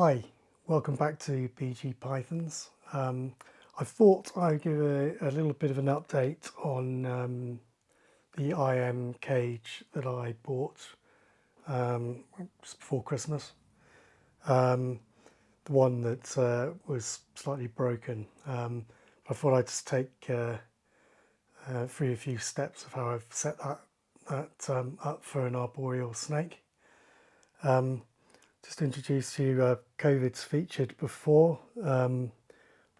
Hi, welcome back to BG Pythons. I thought I'd give a little bit of an update on the IMCage that I bought just before Christmas. The one that was slightly broken. I thought I'd just take through a few steps of how I've set that up for an arboreal snake. Just to introduce you, COVID's featured before, but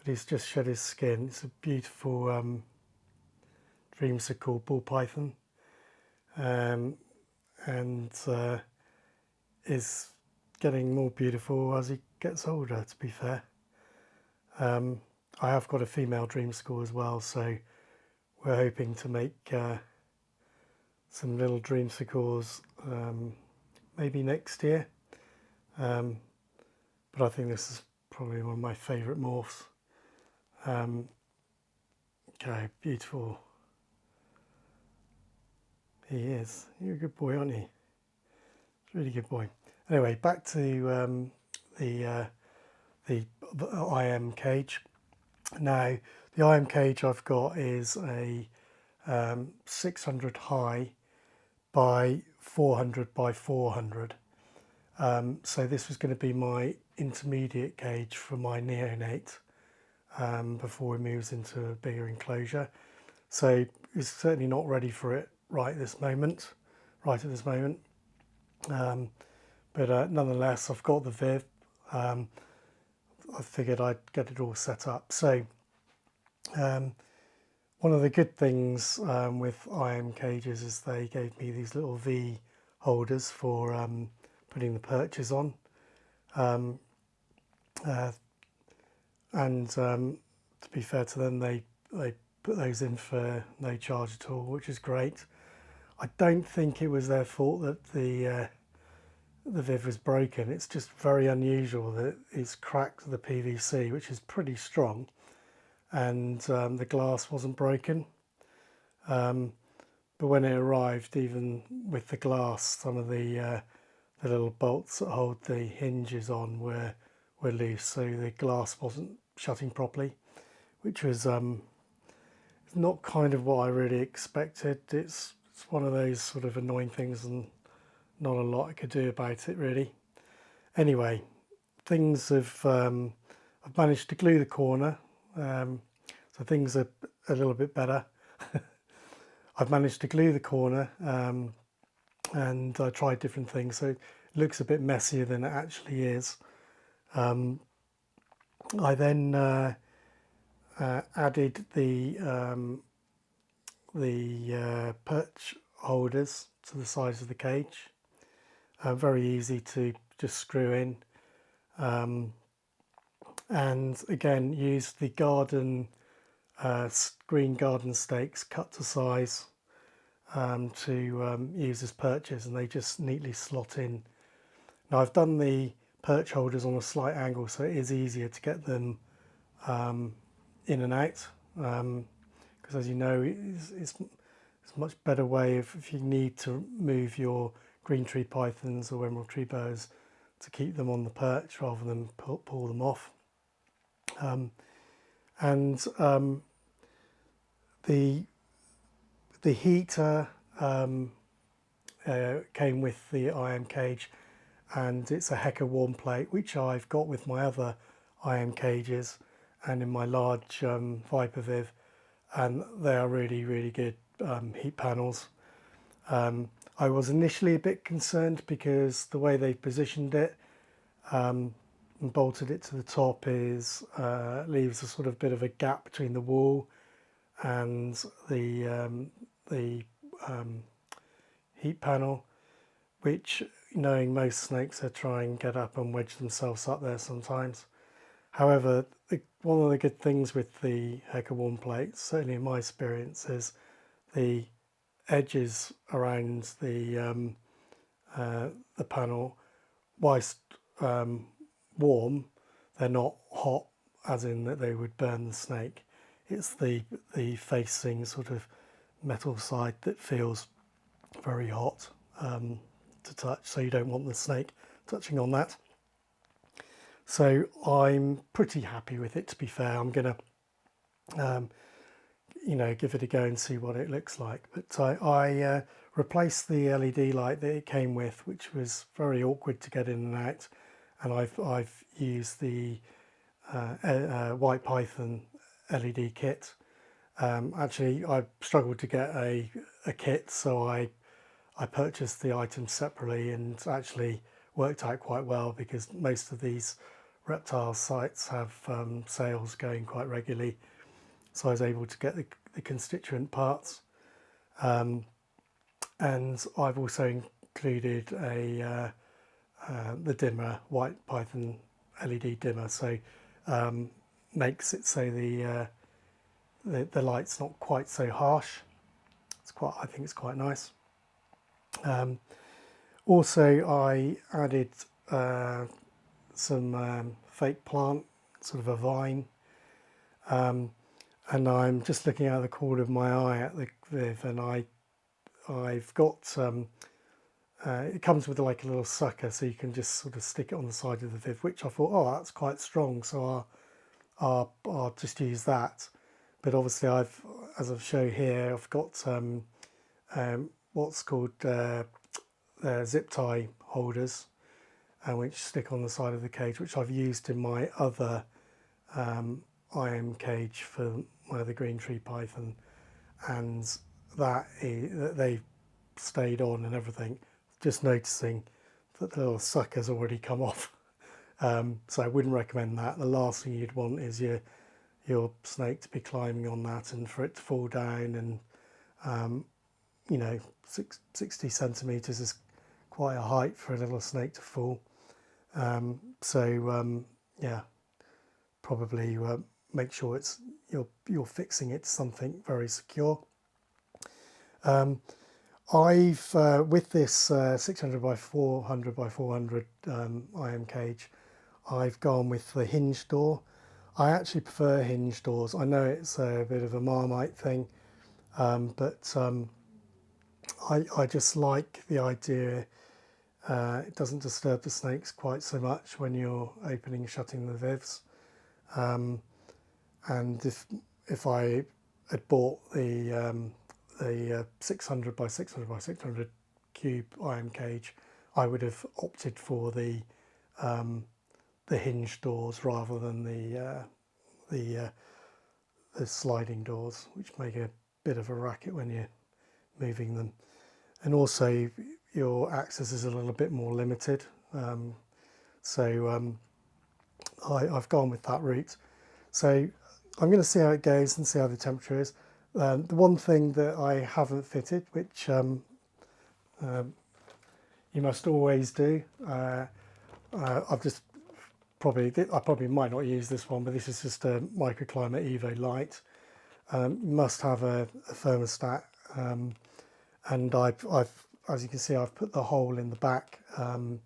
he's just shed his skin. It's a beautiful dreamsicle ball python, and is getting more beautiful as he gets older, to be fair. I have got a female dreamsicle as well, so we're hoping to make some little dreamsicles maybe next year. But I think this is probably one of my favourite morphs. Okay, beautiful. He is. You're a good boy, aren't you? Really good boy. Anyway, back to the IMCage. Now, the IMCage I've got is a 600 high by 400 by 400. So this was going to be my intermediate cage for my neonate before he moves into a bigger enclosure. So he's certainly not ready for it right at this moment. But nonetheless, I've got the Viv. I figured I'd get it all set up. So one of the good things with IMCages is they gave me these little V holders for putting the perches on, and to be fair to them, they put those in for no charge at all, which is great. I don't think it was their fault that the Viv was broken. It's just very unusual that it's cracked the PVC, which is pretty strong, and the glass wasn't broken. But when it arrived, even with the glass, some of the little bolts that hold the hinges on were loose, so the glass wasn't shutting properly, which was not kind of what I really expected. It's one of those sort of annoying things, and not a lot I could do about it really. Anyway, things have I've managed to glue the corner, so things are a little bit better. I've managed to glue the corner, and I tried different things, so it looks a bit messier than it actually is. I then added the perch holders to the sides of the cage. Very easy to just screw in, and again used the green garden stakes cut to size to use as perches, and they just neatly slot in. Now I've done the perch holders on a slight angle, so it is easier to get them in and out, because as you know, it's a much better way if you need to move your green tree pythons or emerald tree boas to keep them on the perch rather than pull them off. The heater came with the IMCage, and it's a Hecker warm plate, which I've got with my other IMCages and in my large Viper Viv, and they are really, really good heat panels. I was initially a bit concerned because the way they positioned it and bolted it to the top leaves a sort of bit of a gap between the wall and the heat panel, which, knowing most snakes, they try and get up and wedge themselves up there sometimes. However, one of the good things with the Hecker warm plates, certainly in my experience, is the edges around the panel, whilst warm, they're not hot, as in that they would burn the snake. It's the facing sort of metal side that feels very hot to touch, so you don't want the snake touching on that. So I'm pretty happy with it, to be fair. I'm going to give it a go and see what it looks like. But I replaced the LED light that it came with, which was very awkward to get in and out, and I've used the White Python LED kit. Actually, I struggled to get a kit, so I purchased the items separately, and actually worked out quite well because most of these reptile sites have sales going quite regularly. So I was able to get the constituent parts, and I've also included the dimmer, White Python LED dimmer, so makes it so the light's not quite so harsh. I think it's quite nice. Also, I added some fake plant, sort of a vine. And I'm just looking out of the corner of my eye at the Viv, and I've got it comes with like a little sucker, so you can just sort of stick it on the side of the Viv, which I thought, oh, that's quite strong, so I'll just use that. But obviously, as I've shown here, I've got what's called zip tie holders, which stick on the side of the cage, which I've used in my other IMCage for my other green tree python, and they stayed on and everything. Just noticing that the little sucker's already come off, so I wouldn't recommend that. The last thing you'd want is your snake to be climbing on that and for it to fall down, and 60 centimeters is quite a height for a little snake to fall. Yeah, probably make sure you're fixing it to something very secure. I've with this 600 by 400 by 400 IMCage, I've gone with the hinge door. I actually prefer hinge doors. I know it's a bit of a Marmite thing, but I just like the idea. It doesn't disturb the snakes quite so much when you're opening and shutting the Vivs. And if I had bought the 600 by 600 by 600 cube IMCage, I would have opted for the hinge doors rather than the sliding doors, which make a bit of a racket when you're moving them. And also your access is a little bit more limited. I've gone with that route. So I'm going to see how it goes and see how the temperature is. The one thing that I haven't fitted, which you must always do, I've just I probably might not use this one, but this is just a microclimate Evo light. You must have a thermostat, and I've as you can see, I've put the hole in the back of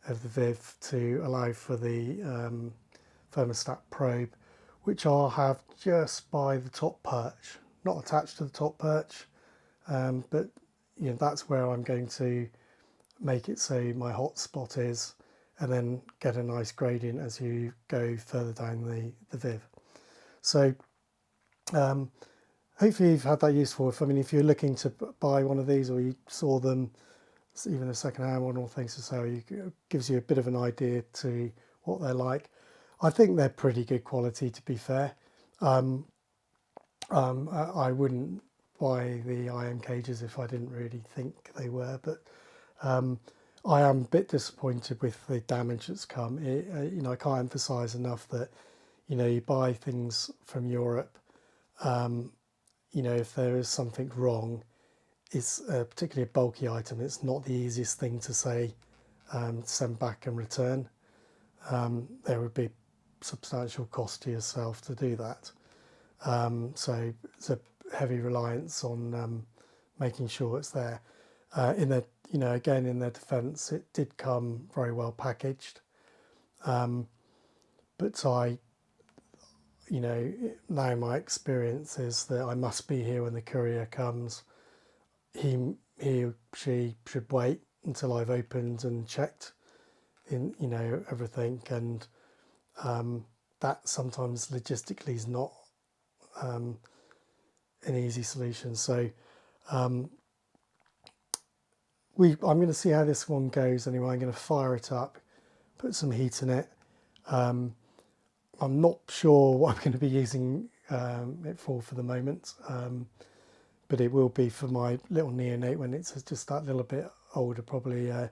the Viv to allow for the thermostat probe, which I'll have just by the top perch, not attached to the top perch, but that's where I'm going to make it so my hot spot is, and then get a nice gradient as you go further down the Viv. So hopefully you've had that useful. If you're looking to buy one of these, or you saw them, even a second-hand one or things to sell, it gives you a bit of an idea to what they're like. I think they're pretty good quality, to be fair. I wouldn't buy the IMCages if I didn't really think they were, but I am a bit disappointed with the damage that's come. I can't emphasize enough that you buy things from Europe. If there is something wrong, it's particularly a bulky item. It's not the easiest thing to say send back and return. There would be substantial cost to yourself to do that. So it's a heavy reliance on making sure it's there. Again, in their defence, it did come very well packaged. But now my experience is that I must be here when the courier comes. He or she should wait until I've opened and checked in everything, and that sometimes logistically is not an easy solution. So I'm going to see how this one goes anyway. I'm going to fire it up, put some heat in it. I'm not sure what I'm going to be using it for the moment, but it will be for my little neonate when it's just that little bit older, probably a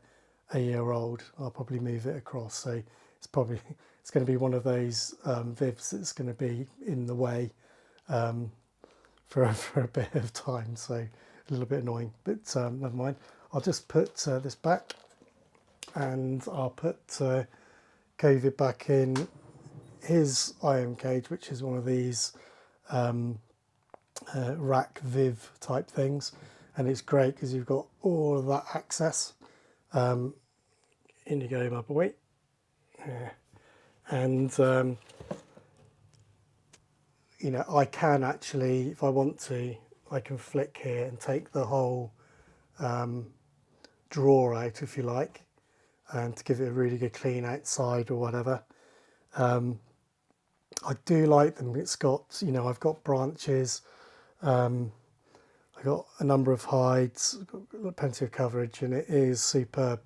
year old. I'll probably move it across. So it's going to be one of those vivs that's going to be in the way for a bit of time. So a little bit annoying, but never mind. I'll just put this back, and I'll put COVID back in his IMCage, which is one of these rack viv type things, and it's great because you've got all of that access. In you go, my boy. And you know, I can actually, if I want to, I can flick here and take the whole drawer out, if you like, and to give it a really good clean outside or whatever. I do like them. It's got, you know, I've got branches, I've got a number of hides, got plenty of coverage, and it is superb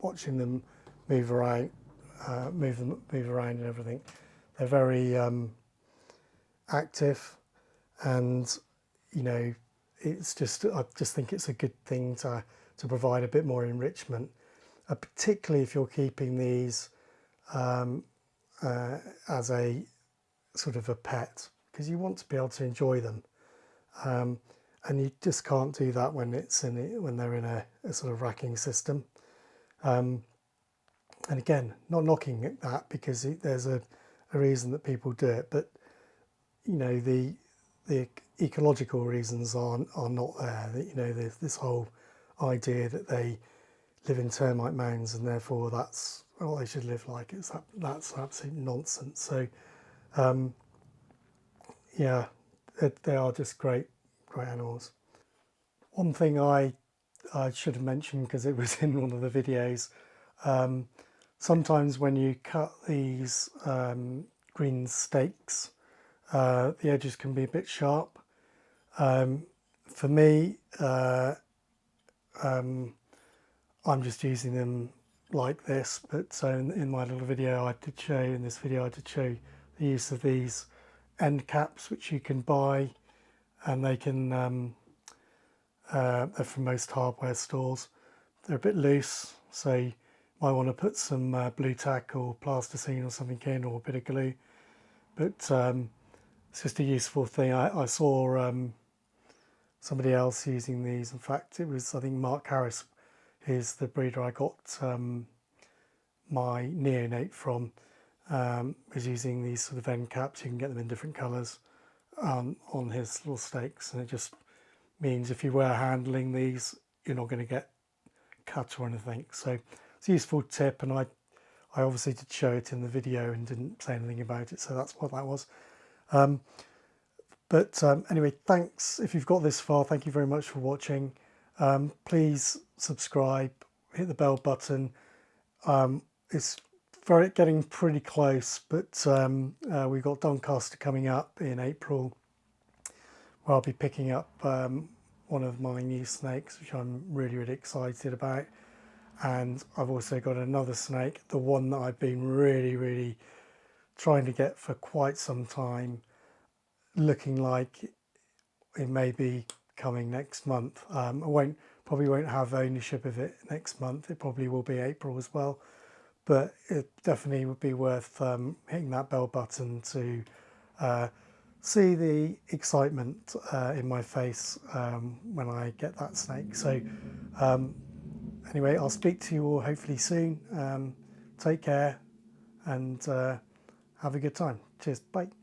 watching them move around, move around and everything. They're very active, and you know, it's just, I just think it's a good thing to provide a bit more enrichment, particularly if you're keeping these as a sort of a pet, because you want to be able to enjoy them, and you just can't do that when they're in a sort of racking system. And again, not knocking at that, because there's a reason that people do it, but you know, the ecological reasons are not there. You know, there's this whole idea that they live in termite mounds and therefore that's what they should live like. That's absolute nonsense. So yeah, they are just great animals. One thing I should have mentioned, because it was in one of the videos, sometimes when you cut these green stakes, the edges can be a bit sharp. For me, I'm just using them like this, but so in my little video I did show, the use of these end caps, which you can buy, and they can, they're from most hardware stores. They're a bit loose, so you might want to put some blue tack or plasticine or something in, or a bit of glue, but it's just a useful thing. I saw somebody else using these. In fact, it was, I think, Mark Harris is the breeder I got my neonate from, is using these sort of end caps. You can get them in different colours on his little stakes, and it just means if you were handling these, you're not going to get cut or anything. So it's a useful tip, and I obviously did show it in the video and didn't say anything about it, so that's what that was. But anyway, thanks. If you've got this far, thank you very much for watching. Please subscribe, hit the bell button. It's getting pretty close, but we've got Doncaster coming up in April, where I'll be picking up one of my new snakes, which I'm really excited about. And I've also got another snake, the one that I've been really trying to get for quite some time, looking like it may be coming next month. I probably won't have ownership of it next month. It probably will be April as well, but it definitely would be worth hitting that bell button to see the excitement in my face when I get that snake. So anyway, I'll speak to you all hopefully soon. Take care and have a good time. Cheers, bye.